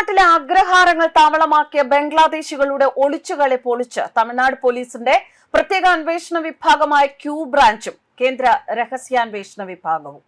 തമിഴ്നാട്ടിലെ അഗ്രഹാരങ്ങൾ താവളമാക്കിയ ബംഗ്ലാദേശികളുടെ ഒളിച്ചുകളി പൊളിച്ച് തമിഴ്നാട് പോലീസിന്റെ പ്രത്യേക അന്വേഷണ വിഭാഗമായ ക്യൂ ബ്രാഞ്ചും കേന്ദ്ര രഹസ്യാന്വേഷണ വിഭാഗവും.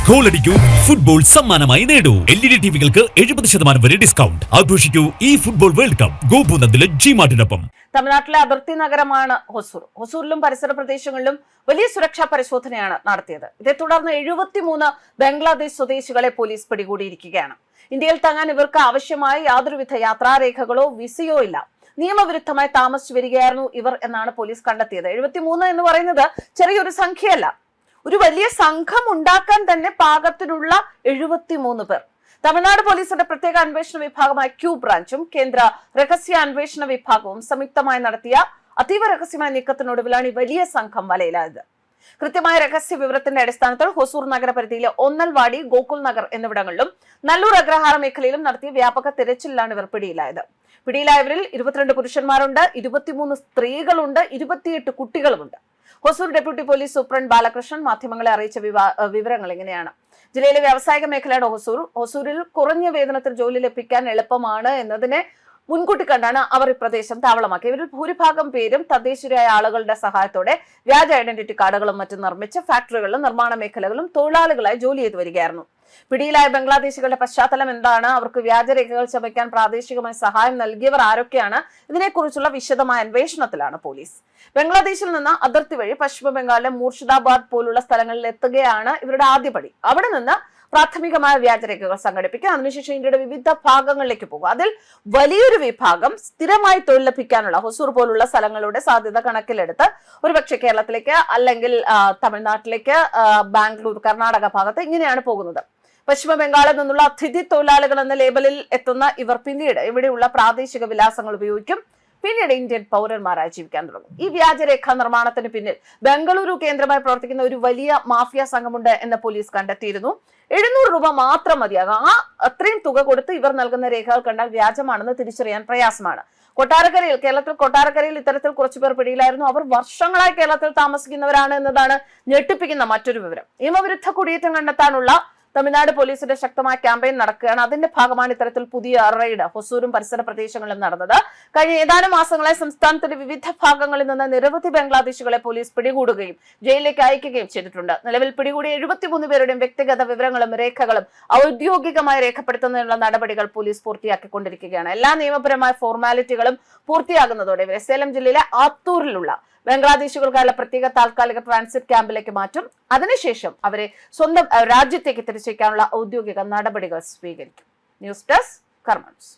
ഗോളടിക്കൂ, ഫുട്ബോൾ സമ്മാനമായി നേടൂ. LED ടിവികൾക്ക് 70% വരെ ഡിസ്കൗണ്ട്. ആഘോഷിക്കൂ ഈ ഫുട്ബോൾ വേൾഡ് കപ്പ് ഗോപുനന്ദിലെ ജിമാർട്ടിനൊപ്പം. തമിഴ്നാട്ടിലെ അതിർത്തി നഗരമാണ് ഹൊസൂർ. ഹൊസൂരിലും പരിസര പ്രദേശങ്ങളിലും വലിയ സുരക്ഷാ പരിശോധനയാണ് നടത്തിയത്. ഇതേ തുടർന്ന് 73 ബംഗ്ലാദേശ് സ്വദേശികളെ പോലീസ് പിടികൂടിയിരിക്കുകയാണ്. ഇന്ത്യയിൽ തങ്ങാൻ ഇവർക്ക് ആവശ്യമായ യാതൊരുവിധ യാത്രാരേഖകളോ വിസയോ ഇല്ല. നിയമവിരുദ്ധമായി താമസിച്ചു വരികയായിരുന്നു ഇവർ എന്നാണ് പോലീസ് കണ്ടെത്തിയത്. 73 എന്ന് പറയുന്നത് ചെറിയൊരു സംഖ്യയല്ല. ഒരു വലിയ സംഘം ഉണ്ടാക്കാൻ തന്നെ പാകത്തിനുള്ള 73 പേർ. തമിഴ്നാട് പോലീസിന്റെ പ്രത്യേക അന്വേഷണ വിഭാഗമായ ക്യൂ ബ്രാഞ്ചും കേന്ദ്ര രഹസ്യാന്വേഷണ വിഭാഗവും സംയുക്തമായി നടത്തിയ അതീവ രഹസ്യമായ നീക്കത്തിനൊടുവിലാണ് ഈ വലിയ സംഘം വലയിലായത്. കൃത്യമായ രഹസ്യ വിവരത്തിന്റെ അടിസ്ഥാനത്തിൽ ഹൊസൂർ നഗരപരിധിയിലെ ഒന്നൽവാടി, ഗോകുൽ നഗർ എന്നിവിടങ്ങളിലും നല്ലൂർ അഗ്രഹാര മേഖലയിലും നടത്തിയ വ്യാപക തിരച്ചിലാണ് ഇവർ പിടിയിലായത്. പിടിയിലായവരിൽ 22 പുരുഷന്മാരുണ്ട്, 23 സ്ത്രീകളുണ്ട്, 28 കുട്ടികളുമുണ്ട്. Hosur deputy police superintendent Balakrishnan മാധ്യമങ്ങളെ അറിയിച്ച വിവരങ്ങൾ ഇങ്ങനെയാണ്. ജില്ലയിലെ വ്യാവസായിക മേഖലയുടെ ഹൊസൂരിൽ കുറഞ്ഞ വേതനത്തിൽ ജോലി ലഭിക്കാൻ എളുപ്പമാണ് എന്നതിനെ മുൻകൂട്ടി കണ്ടാണ് അവർ ഈ പ്രദേശം താവളമാക്കി. ഇവരിൽ ഭൂരിഭാഗം പേരും തദ്ദേശീയരായ ആളുകളുടെ സഹായത്തോടെ വ്യാജ ഐഡന്റിറ്റി കാർഡുകളും മറ്റും നിർമ്മിച്ച് ഫാക്ടറികളിലും നിർമ്മാണ മേഖലകളിലും തൊഴിലാളികളായി ജോലി ചെയ്തു വരികയായിരുന്നു. പിടിയിലായ ബംഗ്ലാദേശികളുടെ പശ്ചാത്തലം എന്താണ്, അവർക്ക് വ്യാജരേഖകൾ ചമയ്ക്കാൻ പ്രാദേശികമായി സഹായം നൽകിയവർ ആരൊക്കെയാണ്, ഇതിനെക്കുറിച്ചുള്ള വിശദമായ അന്വേഷണത്തിലാണ് പോലീസ്. ബംഗ്ലാദേശിൽ നിന്ന് അതിർത്തി വഴി പശ്ചിമ ബംഗാളിലെ മൂർഷിദാബാദ് പോലുള്ള സ്ഥലങ്ങളിൽ എത്തുകയാണ് ഇവരുടെ ആദ്യപടി. അവിടെ നിന്ന് പ്രാഥമികമായ വ്യാജരേഖകൾ സംഘടിപ്പിക്കുക, അതിനുശേഷം ഇന്ത്യയുടെ വിവിധ ഭാഗങ്ങളിലേക്ക് പോകുക. അതിൽ വലിയൊരു വിഭാഗം സ്ഥിരമായി തൊഴിൽ ലഭിക്കാനുള്ള ഹൊസൂർ പോലുള്ള സ്ഥലങ്ങളുടെ സാധ്യത കണക്കിലെടുത്ത് ഒരുപക്ഷെ കേരളത്തിലേക്ക് അല്ലെങ്കിൽ തമിഴ്നാട്ടിലേക്ക്, ബാംഗ്ലൂർ, കർണാടക ഭാഗത്ത് ഇങ്ങനെയാണ് പോകുന്നത്. പശ്ചിമ ബംഗാളിൽ നിന്നുള്ള അതിഥി തൊഴിലാളികൾ എന്ന ലേബലിൽ എത്തുന്ന ഇവർ പിന്നീട് ഇവിടെയുള്ള പ്രാദേശിക വിലാസങ്ങൾ ഉപയോഗിക്കും. പിന്നീട് ഇന്ത്യൻ പൗരന്മാരായി ജീവിക്കാൻ തുടങ്ങും. ഈ വ്യാജരേഖ നിർമ്മാണത്തിന് പിന്നിൽ ബംഗളൂരു കേന്ദ്രമായി പ്രവർത്തിക്കുന്ന ഒരു വലിയ മാഫിയ സംഘമുണ്ട് എന്ന് പോലീസ് കണ്ടെത്തിയിരുന്നു. 700 രൂപ മാത്രം മതിയാകും. അത്രയും തുക കൊടുത്ത് ഇവർ നൽകുന്ന രേഖകൾ കണ്ടാൽ വ്യാജമാണെന്ന് തിരിച്ചറിയാൻ പ്രയാസമാണ്. കേരളത്തിൽ കൊട്ടാരക്കരയിൽ ഇത്തരത്തിൽ കുറച്ചുപേർ പിടിയിലായിരുന്നു. അവർ വർഷങ്ങളായി കേരളത്തിൽ താമസിക്കുന്നവരാണ് എന്നതാണ് ഞെട്ടിപ്പിക്കുന്ന മറ്റൊരു വിവരം. നിയമവിരുദ്ധ കുടിയേറ്റം കണ്ടെത്താനുള്ള തമിഴ്നാട് പോലീസിന്റെ ശക്തമായ ക്യാമ്പയിൻ നടക്കുകയാണ്. അതിന്റെ ഭാഗമാണ് ഇത്തരത്തിൽ പുതിയ റെയ്ഡ് ഹൊസൂരും പരിസര പ്രദേശങ്ങളിലും നടന്നത്. കഴിഞ്ഞ ഏതാനും മാസങ്ങളായി സംസ്ഥാനത്തിന്റെ വിവിധ ഭാഗങ്ങളിൽ നിന്ന് നിരവധി ബംഗ്ലാദേശികളെ പോലീസ് പിടികൂടുകയും ജയിലിലേക്ക് അയക്കുകയും ചെയ്തിട്ടുണ്ട്. നിലവിൽ പിടികൂടിയ 73 പേരുടെയും വ്യക്തിഗത വിവരങ്ങളും രേഖകളും ഔദ്യോഗികമായി രേഖപ്പെടുത്തുന്നതിനുള്ള നടപടികൾ പോലീസ് പൂർത്തിയാക്കിക്കൊണ്ടിരിക്കുകയാണ്. എല്ലാ നിയമപരമായ ഫോർമാലിറ്റികളും പൂർത്തിയാകുന്നതോടെ ഇവരെ സേലം ജില്ലയിലെ ആത്തൂരിലുള്ള ബംഗ്ലാദേശികൾക്കായുള്ള പ്രത്യേക താൽക്കാലിക ട്രാൻസിറ്റ് ക്യാമ്പിലേക്ക് മാറ്റും. അതിനുശേഷം അവരെ സ്വന്തം രാജ്യത്തേക്ക് തിരിച്ചേക്കാനുള്ള ഔദ്യോഗിക നടപടികൾ സ്വീകരിക്കും. ന്യൂസ് ഡെസ്ക് കർമ്മ ന്യൂസ്.